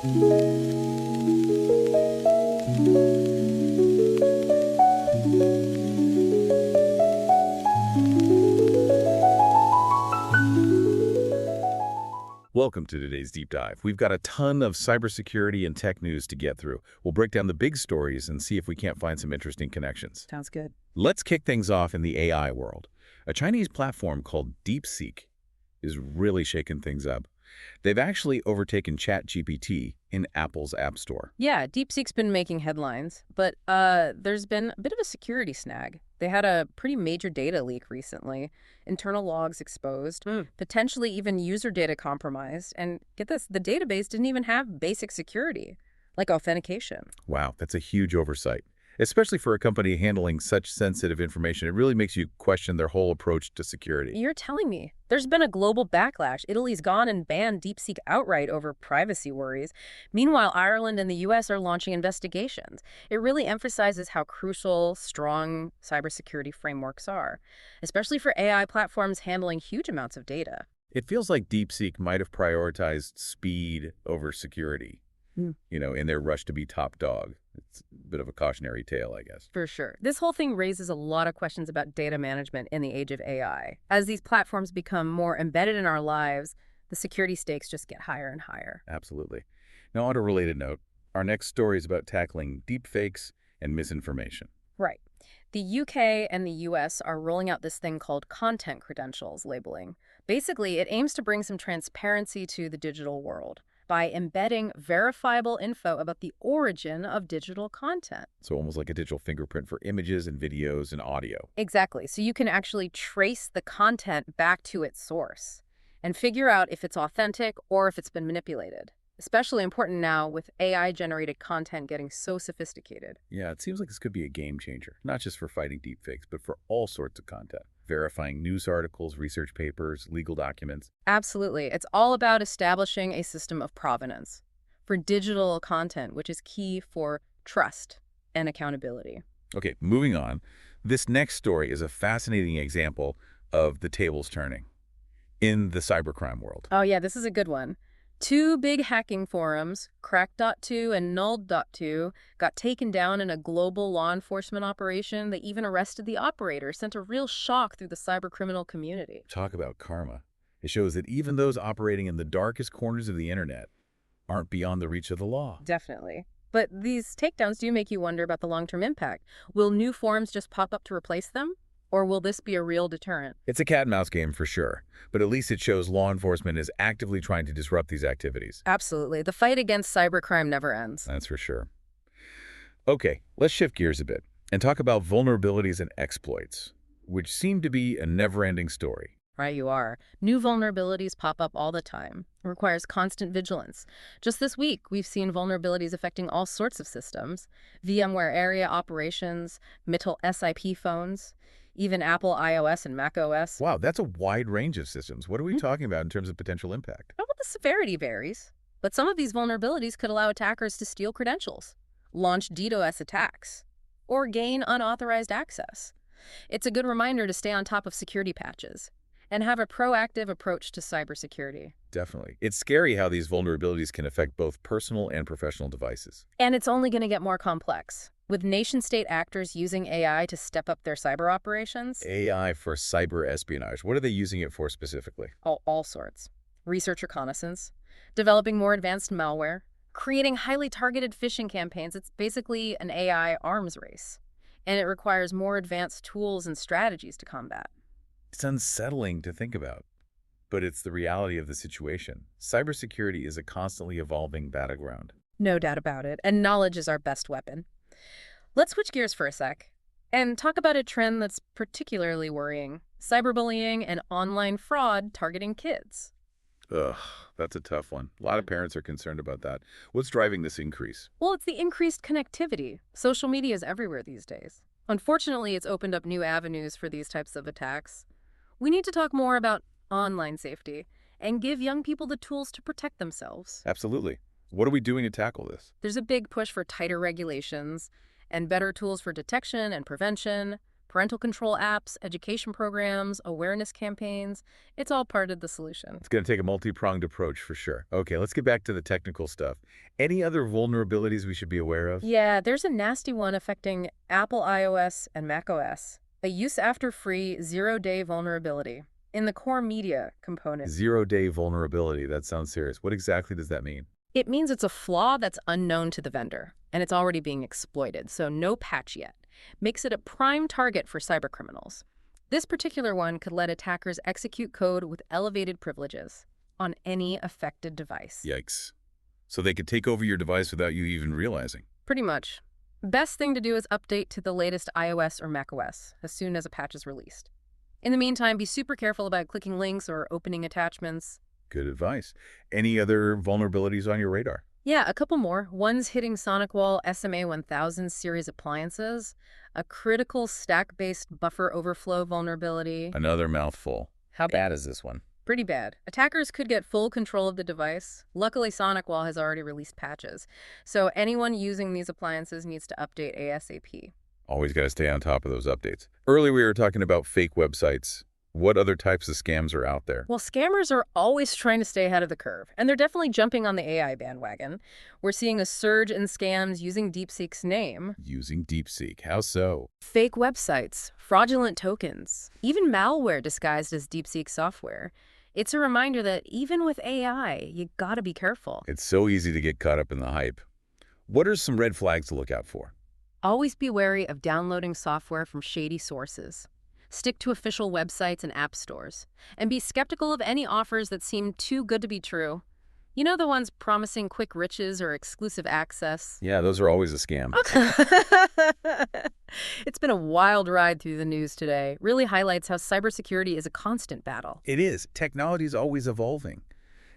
Welcome to today's deep dive. We've got a ton of cybersecurity and tech news to get through. We'll break down the big stories and see if we can't find some interesting connections. Sounds good. Let's kick things off in the AI world. A Chinese platform called DeepSeek is really shaking things up. They've actually overtaken ChatGPT in Apple's App Store. Yeah, DeepSeek's been making headlines, but there's been a bit of a security snag. They had a pretty major data leak recently, internal logs exposed, potentially even user data compromised, and get this, the database didn't even have basic security, like authentication. Wow, that's a huge oversight. Especially for a company handling such sensitive information, it really makes you question their whole approach to security. You're telling me there's been a global backlash. Italy's gone and banned DeepSeek outright over privacy worries. Meanwhile, Ireland and the U.S. are launching investigations. It really emphasizes how crucial strong cybersecurity frameworks are, especially for AI platforms handling huge amounts of data. It feels like DeepSeek might have prioritized speed over security, in their rush to be top dog. It's a bit of a cautionary tale, I guess. For sure. This whole thing raises a lot of questions about data management in the age of AI. As these platforms become more embedded in our lives, the security stakes just get higher and higher. Absolutely. Now, on a related note, our next story is about tackling deepfakes and misinformation. Right. The UK and the US are rolling out this thing called content credentials labeling. Basically, it aims to bring some transparency to the digital world by embedding verifiable info about the origin of digital content. So almost like a digital fingerprint for images and videos and audio. Exactly. So you can actually trace the content back to its source and figure out if it's authentic or if it's been manipulated. Especially important now with AI-generated content getting so sophisticated. Yeah, it seems like this could be a game changer, not just for fighting deepfakes, but for all sorts of content. Verifying news articles, research papers, legal documents. Absolutely. It's all about establishing a system of provenance for digital content, which is key for trust and accountability. Okay, moving on. This next story is a fascinating example of the tables turning in the cybercrime world. Oh yeah, this is a good one. Two big hacking forums, Crack.2 and Null.2, got taken down in a global law enforcement operation that even arrested the operator, sent a real shock through the cybercriminal community. Talk about karma. It shows that even those operating in the darkest corners of the internet aren't beyond the reach of the law. Definitely. But these takedowns do make you wonder about the long-term impact. Will new forums just pop up to replace them? Or will this be a real deterrent? It's a cat-and-mouse game for sure, but at least it shows law enforcement is actively trying to disrupt these activities. Absolutely. The fight against cybercrime never ends. That's for sure. Okay, let's shift gears a bit and talk about vulnerabilities and exploits, which seem to be a never-ending story. Right, you are. New vulnerabilities pop up all the time. It requires constant vigilance. Just this week, we've seen vulnerabilities affecting all sorts of systems. VMware area operations, Mitel SIP phones, even Apple iOS and Mac OS. Wow, that's a wide range of systems. What are we talking about in terms of potential impact? Well, the severity varies, but some of these vulnerabilities could allow attackers to steal credentials, launch DDoS attacks, or gain unauthorized access. It's a good reminder to stay on top of security patches and have a proactive approach to cybersecurity. Definitely. It's scary how these vulnerabilities can affect both personal and professional devices. And it's only going to get more complex, with nation-state actors using AI to step up their cyber operations. AI for cyber espionage. What are they using it for specifically? All sorts. Research reconnaissance, developing more advanced malware, creating highly targeted phishing campaigns. It's basically an AI arms race, and it requires more advanced tools and strategies to combat. It's unsettling to think about, but it's the reality of the situation. Cybersecurity is a constantly evolving battleground. No doubt about it, and knowledge is our best weapon. Let's switch gears for a sec and talk about a trend that's particularly worrying: cyberbullying and online fraud targeting kids. Ugh, that's a tough one. A lot of parents are concerned about that. What's driving this increase? Well, it's the increased connectivity. Social media is everywhere these days. Unfortunately, it's opened up new avenues for these types of attacks. We need to talk more about online safety and give young people the tools to protect themselves. Absolutely. What are we doing to tackle this? There's a big push for tighter regulations and better tools for detection and prevention, Parental control apps, education programs, awareness campaigns, it's all part of the solution. It's going to take a multi-pronged approach for sure. Okay, let's get back to the technical stuff. Any other vulnerabilities we should be aware of? Yeah, there's a nasty one affecting Apple iOS and macOS. A use-after-free zero-day vulnerability in the core media component. Zero-day vulnerability. That sounds serious. What exactly does that mean? It means it's a flaw that's unknown to the vendor, and it's already being exploited, so no patch yet. Makes it a prime target for cybercriminals. This particular one could let attackers execute code with elevated privileges on any affected device. Yikes. So they could take over your device without you even realizing. Pretty much. Best thing to do is update to the latest iOS or macOS as soon as a patch is released. In the meantime, be super careful about clicking links or opening attachments. Good advice. Any other vulnerabilities on your radar? Yeah, a couple more. One's hitting SonicWall SMA 1000 series appliances, a critical stack-based buffer overflow vulnerability. Another mouthful. How bad is this one? Pretty bad. Attackers could get full control of the device. Luckily, SonicWall has already released patches, so anyone using these appliances needs to update ASAP. Always got to stay on top of those updates. Earlier we were talking about fake websites. What other types of scams are out there? Well, scammers are always trying to stay ahead of the curve, and they're definitely jumping on the AI bandwagon. We're seeing a surge in scams using DeepSeek's name. Using DeepSeek. How so? Fake websites, fraudulent tokens, even malware disguised as DeepSeek software. It's a reminder that even with AI, you gotta be careful. It's so easy to get caught up in the hype. What are some red flags to look out for? Always be wary of downloading software from shady sources. Stick to official websites and app stores. And be skeptical of any offers that seem too good to be true. You know, the ones promising quick riches or exclusive access? Yeah, those are always a scam. It's been a wild ride through the news today. Really highlights how cybersecurity is a constant battle. It is. Technology is always evolving.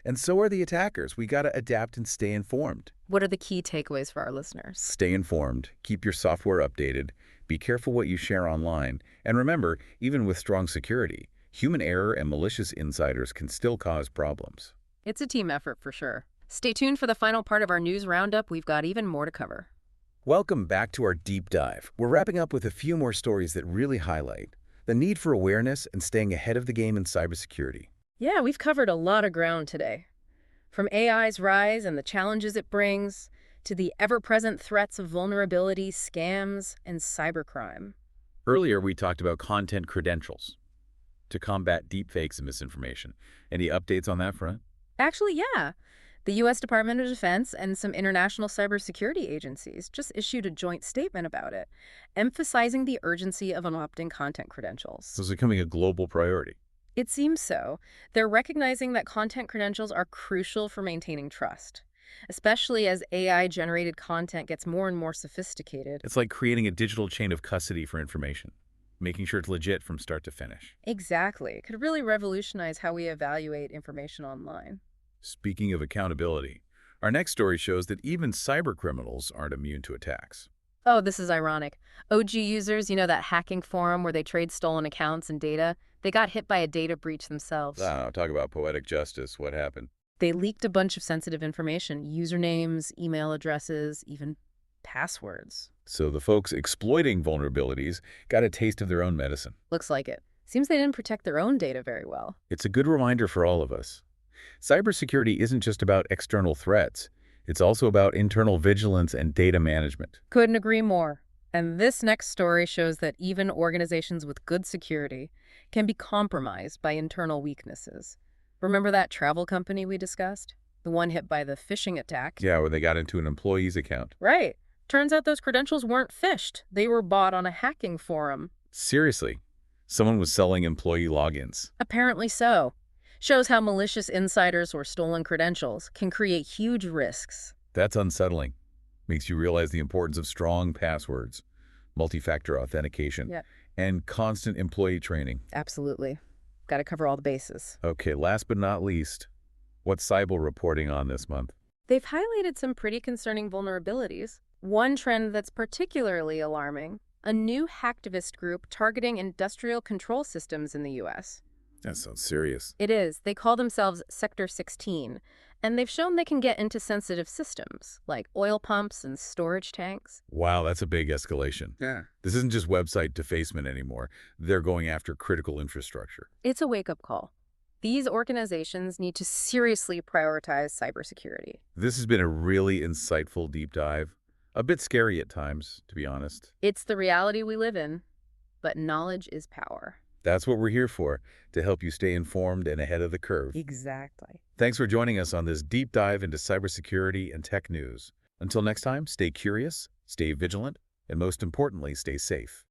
And so are the attackers. We got to adapt and stay informed. What are the key takeaways for our listeners? Stay informed. Keep your software updated. Be careful what you share online. And remember, even with strong security, human error and malicious insiders can still cause problems. It's a team effort for sure. Stay tuned for the final part of our news roundup. We've got even more to cover. Welcome back to our deep dive. We're wrapping up with a few more stories that really highlight the need for awareness and staying ahead of the game in cybersecurity. Yeah, we've covered a lot of ground today. From AI's rise and the challenges it brings, to the ever-present threats of vulnerabilities, scams, and cybercrime. Earlier, we talked about content credentials to combat deepfakes and misinformation. Any updates on that front? Actually, yeah. The U.S. Department of Defense and some international cybersecurity agencies just issued a joint statement about it, emphasizing the urgency of adopting content credentials. So it's becoming a global priority. It seems so. They're recognizing that content credentials are crucial for maintaining trust, especially as AI-generated content gets more and more sophisticated. It's like creating a digital chain of custody for information, making sure it's legit from start to finish. Exactly. It could really revolutionize how we evaluate information online. Speaking of accountability, our next story shows that even cybercriminals aren't immune to attacks. Oh, this is ironic. OG users, you know that hacking forum where they trade stolen accounts and data? They got hit by a data breach themselves. I don't know, talk about poetic justice. What happened? They leaked a bunch of sensitive information, usernames, email addresses, even passwords. So the folks exploiting vulnerabilities got a taste of their own medicine. Looks like it. Seems they didn't protect their own data very well. It's a good reminder for all of us. Cybersecurity isn't just about external threats. It's also about internal vigilance and data management. Couldn't agree more. And this next story shows that even organizations with good security can be compromised by internal weaknesses. Remember that travel company we discussed? The one hit by the phishing attack? Yeah, where they got into an employee's account. Right. Turns out those credentials weren't phished. They were bought on a hacking forum. Seriously, someone was selling employee logins. Apparently so. Shows how malicious insiders or stolen credentials can create huge risks. That's unsettling. Makes you realize the importance of strong passwords, multi-factor authentication, and constant employee training. Absolutely. Got to cover all the bases. Okay, last but not least, what's Cyber reporting on this month? They've highlighted some pretty concerning vulnerabilities. One trend that's particularly alarming, a new hacktivist group targeting industrial control systems in the U.S. That sounds serious. It is. They call themselves Sector 16, and they've shown they can get into sensitive systems, like oil pumps and storage tanks. Wow, that's a big escalation. Yeah. This isn't just website defacement anymore. They're going after critical infrastructure. It's a wake-up call. These organizations need to seriously prioritize cybersecurity. This has been a really insightful deep dive. A bit scary at times, to be honest. It's the reality we live in, but knowledge is power. That's what we're here for, to help you stay informed and ahead of the curve. Exactly. Thanks for joining us on this deep dive into cybersecurity and tech news. Until next time, stay curious, stay vigilant, and most importantly, stay safe.